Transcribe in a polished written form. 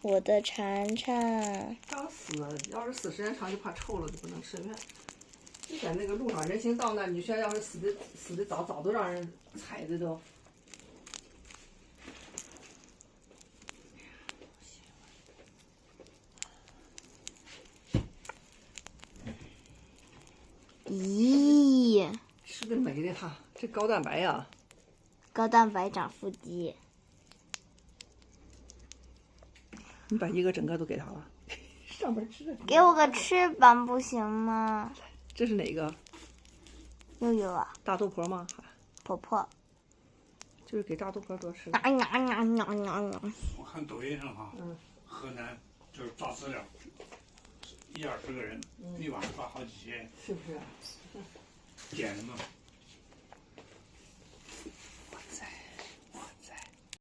我的铲铲。刚撕，要是撕时间长就怕臭了，就不能吃面。就在那个路上，人行道那，你说要是撕的早都让人踩的都。咦，吃的美的哈，这高蛋白呀。高蛋白长腹肌。你把一个整个都给他了，上面吃的。给我个翅膀不行吗？这是哪个？悠悠啊，大肚婆吗？婆婆。就是给大肚婆多吃。呀呀呀呀呀！我看抖音上哈，河南就是抓饲料，10-20个人，一晚上抓好几千，是不是？捡的嘛。